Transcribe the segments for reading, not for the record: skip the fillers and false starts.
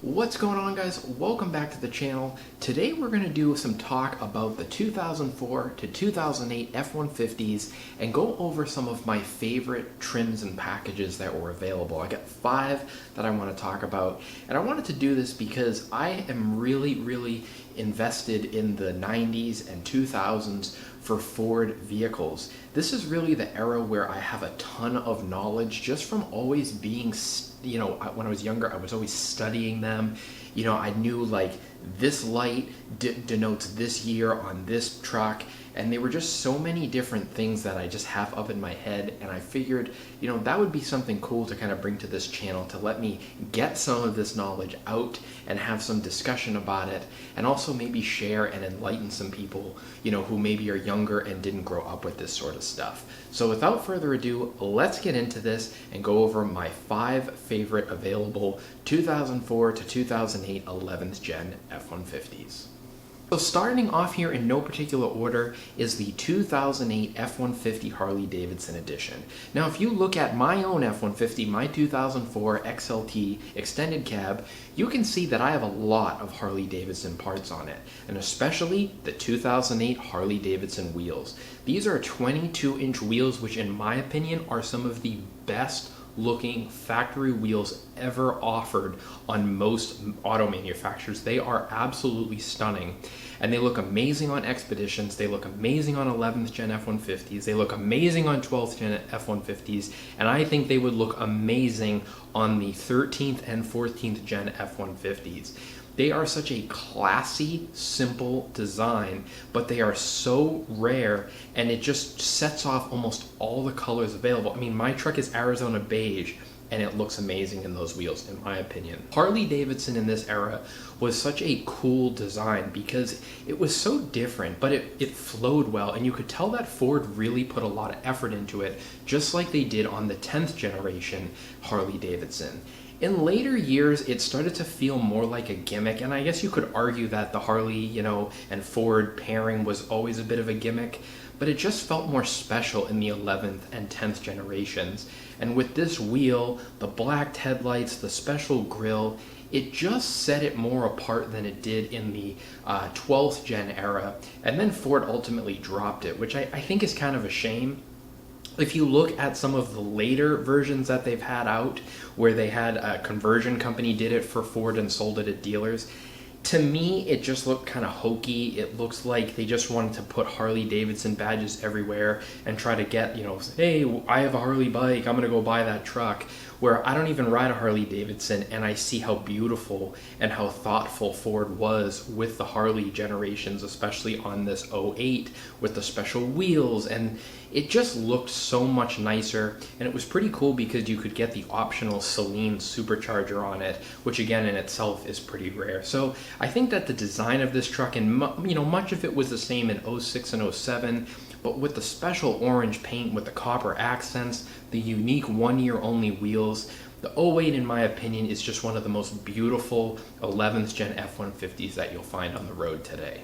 What's going on, guys? Welcome back to the channel. Today we're going to do some talk about the 2004 to 2008 F150s and go over some of my favorite trims and packages that were available. I got 5 that I want to talk about, and I wanted to do this because I am really invested in the 90s and 2000s for Ford vehicles. This is really the era where I have a ton of knowledge just from always being, when I was younger, I was always studying them. I knew like this light denotes this year on this truck, and there were just so many different things that I just have up in my head, and I figured, that would be something cool to kind of bring to this channel to let me get some of this knowledge out and have some discussion about it, and also maybe share and enlighten some people, who maybe are younger and didn't grow up with this sort of stuff. So without further ado, let's get into this and go over my 5 favorite available 2004 to 2008 11th Gen F150s. So starting off here in no particular order is the 2008 F150 Harley Davidson edition. Now if you look at my own F150, my 2004 XLT extended cab, you can see that I have a lot of Harley Davidson parts on it, and especially the 2008 Harley Davidson wheels. These are 22-inch wheels, which in my opinion are some of the best looking factory wheels ever offered on most auto manufacturers. They are absolutely stunning, and they look amazing on Expeditions, they look amazing on 11th Gen F150s, they look amazing on 12th Gen F150s, and I think they would look amazing on the 13th and 14th Gen F150s. They are such a classy, simple design, but they are so rare, and it just sets off almost all the colors available. I mean, my truck is Arizona beige, and it looks amazing in those wheels, in my opinion. Harley Davidson in this era was such a cool design because it was so different, but it flowed well, and you could tell that Ford really put a lot of effort into it, just like they did on the 10th generation Harley Davidson. In later years, it started to feel more like a gimmick, and I guess you could argue that the Harley, and Ford pairing was always a bit of a gimmick, but it just felt more special in the 11th and 10th generations. And with this wheel, the blacked headlights, the special grille, it just set it more apart than it did in the 12th gen era, and then Ford ultimately dropped it, which I think is kind of a shame. If you look at some of the later versions that they've had out, where they had a conversion company did it for Ford and sold it at dealers, to me it just looked kind of hokey. It looks like they just wanted to put Harley Davidson badges everywhere and try to get, hey, I have a Harley bike, I'm gonna go buy that truck, where I don't even ride a Harley Davidson, and I see how beautiful and how thoughtful Ford was with the Harley generations, especially on this 08 with the special wheels, and it just looked so much nicer, and it was pretty cool because you could get the optional Celine supercharger on it, which again in itself is pretty rare. So I think that the design of this truck, and much of it was the same in 06 and 07, but with the special orange paint, with the copper accents, the unique 1-year only wheels, the 08 in my opinion is just one of the most beautiful 11th gen F150s that you'll find on the road today.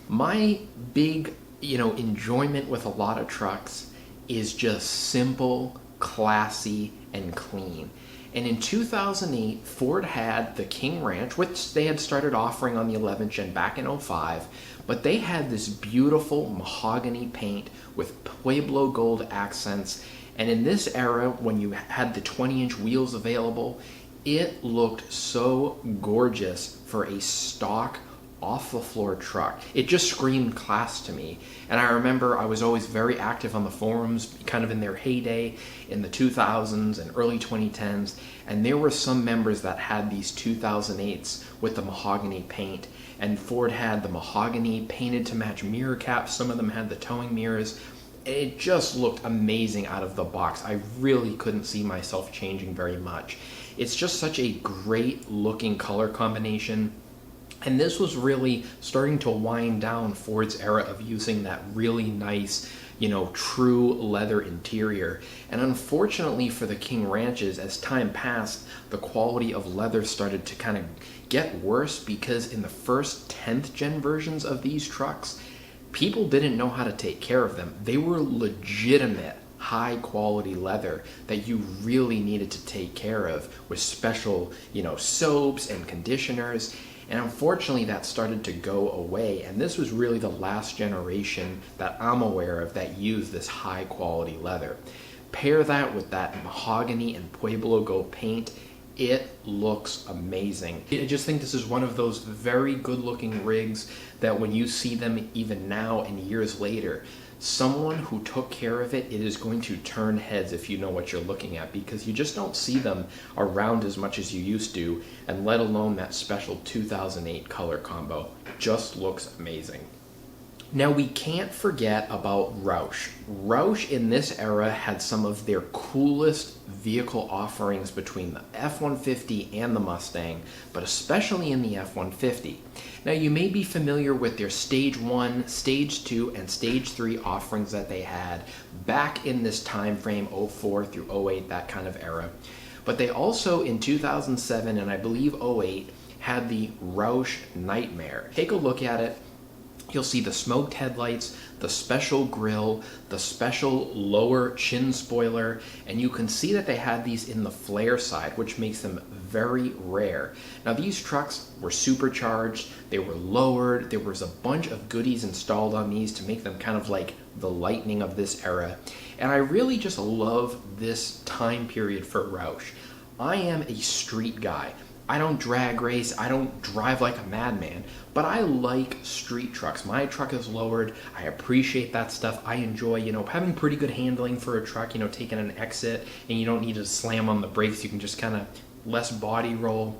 My big enjoyment with a lot of trucks is just simple, classy, and clean. And in 2008, Ford had the King Ranch, which they had started offering on the 11th gen back in 05, but they had this beautiful mahogany paint with Pueblo gold accents. And in this era, when you had the 20-inch wheels available, it looked so gorgeous for a stock off-the-floor truck. It just screamed class to me. And I remember I was always very active on the forums, kind of in their heyday in the 2000s and early 2010s, and there were some members that had these 2008s with the mahogany paint, and Ford had the mahogany painted to match mirror caps. Some of them had the towing mirrors. It just looked amazing out of the box. I really couldn't see myself changing very much. It's just such a great looking color combination. And this was really starting to wind down Ford's era of using that really nice, true leather interior. And unfortunately for the King Ranches, as time passed, the quality of leather started to kind of get worse, because in the first 10th gen versions of these trucks, people didn't know how to take care of them. They were legitimate high quality leather that you really needed to take care of with special, soaps and conditioners. And unfortunately that started to go away, and this was really the last generation that I'm aware of that used this high quality leather. Pair that with that mahogany and Pueblo gold paint, it looks amazing. I just think this is one of those very good looking rigs that when you see them even now and years later, someone who took care of it, it is going to turn heads if you know what you're looking at, because you just don't see them around as much as you used to, and let alone that special 2008 color combo. Just looks amazing. Now we can't forget about Roush. Roush in this era had some of their coolest vehicle offerings between the F-150 and the Mustang, but especially in the F-150. Now you may be familiar with their Stage 1, Stage 2, and Stage 3 offerings that they had back in this time frame, 04 through 08, that kind of era. But they also in 2007 and I believe 08 had the Roush Nitemare. Take a look at it. You'll see the smoked headlights, the special grille, the special lower chin spoiler, and you can see that they had these in the flare side, which makes them very rare. Now these trucks were supercharged, they were lowered, there was a bunch of goodies installed on these to make them kind of like the Lightning of this era. And I really just love this time period for Roush. I am a street guy. I don't drag race, I don't drive like a madman, but I like street trucks. My truck is lowered, I appreciate that stuff. I enjoy, having pretty good handling for a truck, taking an exit, and you don't need to slam on the brakes, you can just kind of less body roll,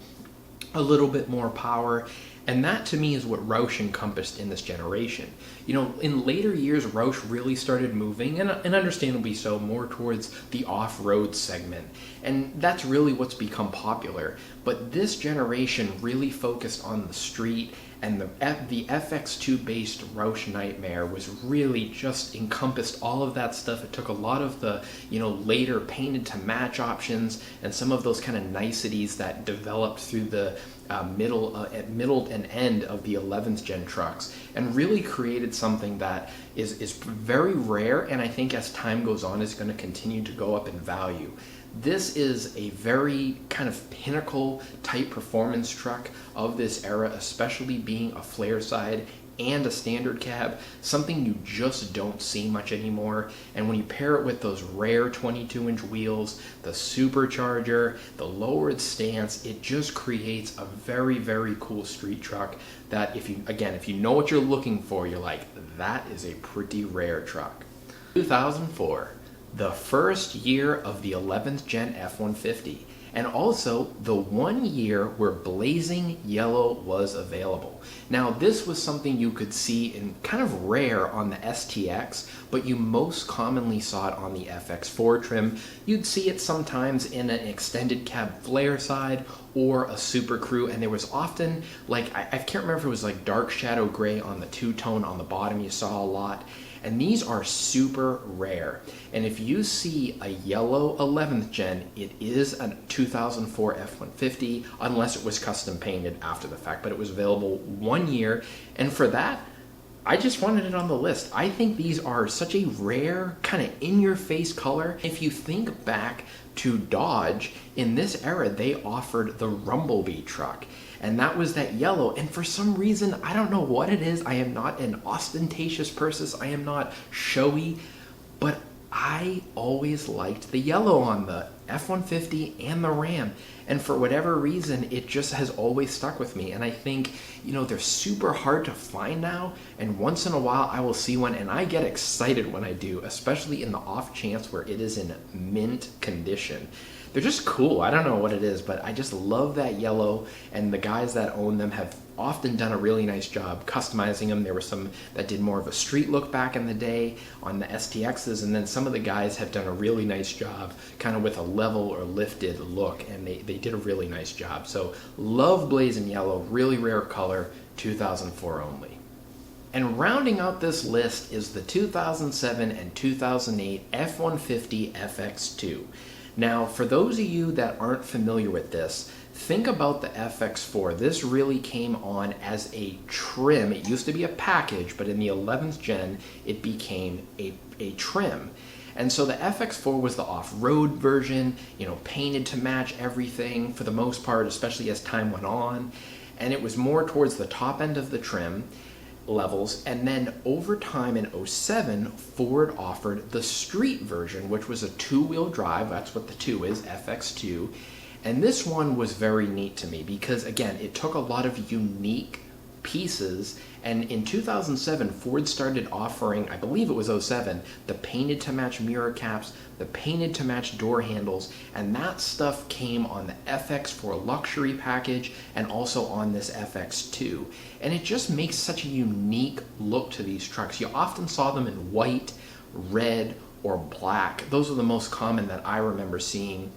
a little bit more power. And that to me is what Roush encompassed in this generation. In later years, Roush really started moving, and understandably so, more towards the off-road segment. And that's really what's become popular. But this generation really focused on the street, and the FX2 based Roush Nitemare was really just encompassed all of that stuff. It took a lot of the later painted to match options and some of those kind of niceties that developed through the middle and end of the 11th gen trucks, and really created something that is very rare, and I think as time goes on is going to continue to go up in value. This is a very kind of pinnacle type performance truck of this era, especially being a flare side and a standard cab, something you just don't see much anymore. And when you pair it with those rare 22-inch wheels, the supercharger, the lowered stance, it just creates a very, very cool street truck that if you know what you're looking for, you're like, that is a pretty rare truck. 2004, the first year of the 11th gen F-150. And also the 1 year where Blazing Yellow was available. Now this was something you could see in kind of rare on the STX, but you most commonly saw it on the FX4 trim. You'd see it sometimes in an extended cab flare side or a Super Crew, and there was often, like, I can't remember if it was like dark shadow gray on the two-tone on the bottom you saw a lot. And these are super rare. And if you see a yellow 11th gen, it is a 2004 F-150, unless it was custom painted after the fact, but it was available 1 year. And for that, I just wanted it on the list. I think these are such a rare, kind of in-your-face color. If you think back to Dodge, in this era, they offered the Rumblebee truck. And that was that yellow, and for some reason, I don't know what it is, I am not an ostentatious person, I am not showy, but I always liked the yellow on the F-150 and the Ram, and for whatever reason, it just has always stuck with me. And I think, they're super hard to find now, and once in a while I will see one, and I get excited when I do, especially in the off chance where it is in mint condition. They're just cool. I don't know what it is, but I just love that yellow, and the guys that own them have often done a really nice job customizing them. There were some that did more of a street look back in the day on the STXs, and then some of the guys have done a really nice job kind of with a level or lifted look, and they did a really nice job. So love Blazing Yellow, really rare color, 2004 only. And rounding out this list is the 2007 and 2008 F-150 FX2. Now, for those of you that aren't familiar with this, think about the FX4. This really came on as a trim. It used to be a package, but in the 11th gen, it became a trim. And so the FX4 was the off-road version, painted to match everything for the most part, especially as time went on. And it was more towards the top end of the trim levels. And then over time in '07, Ford offered the street version, which was a two-wheel drive. That's what the 2 is, FX2. And this one was very neat to me because, again, it took a lot of unique pieces. And in 2007, Ford started offering, I believe it was '07, the painted to match mirror caps, the painted to match door handles, and that stuff came on the FX4 luxury package and also on this FX2. And it just makes such a unique look to these trucks. You often saw them in white, red, or black. Those are the most common that I remember seeing.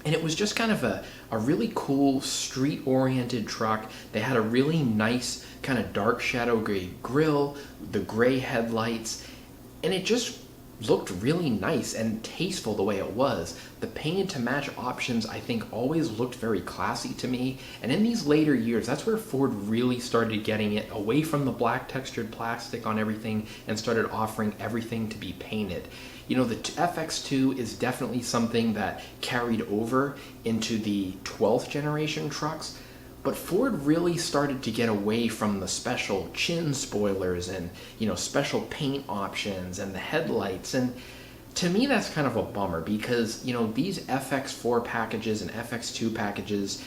And it was just kind of a really cool street-oriented truck. They had a really nice kind of dark shadow gray grille, the gray headlights, and it just looked really nice and tasteful the way it was. The painted to match options, I think, always looked very classy to me. And in these later years, that's where Ford really started getting it away from the black textured plastic on everything and started offering everything to be painted. The FX2 is definitely something that carried over into the 12th generation trucks, but Ford really started to get away from the special chin spoilers and, special paint options and the headlights. And to me, that's kind of a bummer because, these FX4 packages and FX2 packages,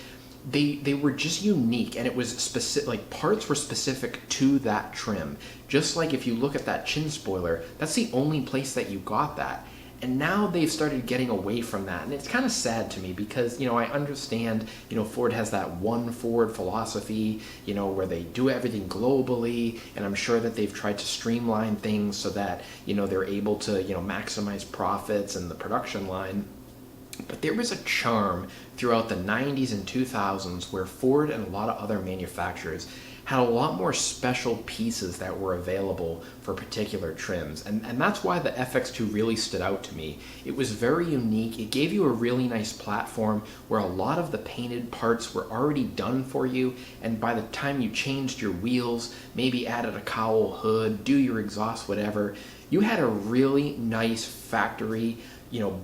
they were just unique, and it was specific, like parts were specific to that trim. Just like if you look at that chin spoiler, that's the only place that you got that. And now they've started getting away from that, and it's kind of sad to me because, I understand, Ford has that one Ford philosophy, where they do everything globally, and I'm sure that they've tried to streamline things so that, they're able to, maximize profits and the production line. But there was a charm throughout the 90s and 2000s where Ford and a lot of other manufacturers had a lot more special pieces that were available for particular trims. And that's why the FX2 really stood out to me. It was very unique. It gave you a really nice platform where a lot of the painted parts were already done for you. And by the time you changed your wheels, maybe added a cowl hood, do your exhaust, whatever, you had a really nice factory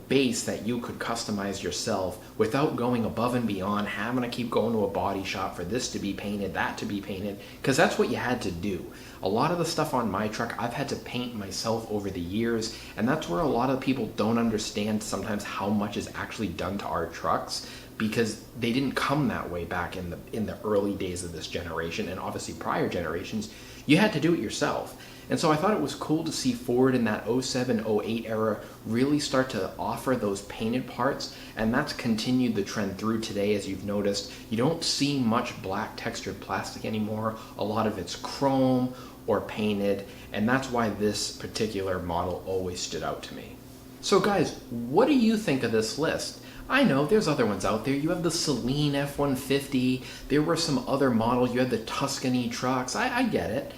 base that you could customize yourself without going above and beyond, having to keep going to a body shop for this to be painted, that to be painted, because that's what you had to do. A lot of the stuff on my truck, I've had to paint myself over the years, and that's where a lot of people don't understand sometimes how much is actually done to our trucks, because they didn't come that way back in the early days of this generation, and obviously prior generations. You had to do it yourself. And so I thought it was cool to see Ford in that '07, '08 era really start to offer those painted parts, and that's continued the trend through today. As you've noticed, you don't see much black textured plastic anymore. A lot of it's chrome or painted, and that's why this particular model always stood out to me. So guys, what do you think of this list? I know there's other ones out there. You have the Celine F150, there were some other models, you had the Tuscany trucks, I get it.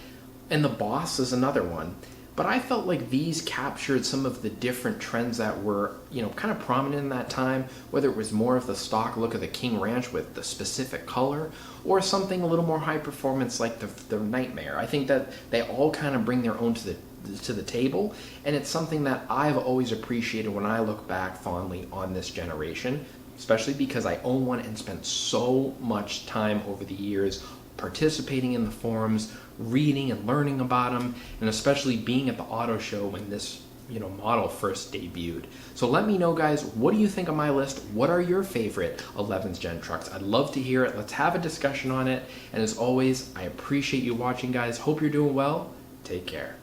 And the Boss is another one. But I felt like these captured some of the different trends that were, kind of prominent in that time, whether it was more of the stock look of the King Ranch with the specific color, or something a little more high performance like the Nitemare. I think that they all kind of bring their own to the table, and it's something that I've always appreciated when I look back fondly on this generation, especially because I own one and spent so much time over the years participating in the forums, reading and learning about them, and especially being at the auto show when this model first debuted. So let me know, guys, what do you think of my list? What are your favorite 11th gen trucks? I'd love to hear it. Let's have a discussion on it. And as always, I appreciate you watching, guys. Hope you're doing well. Take care.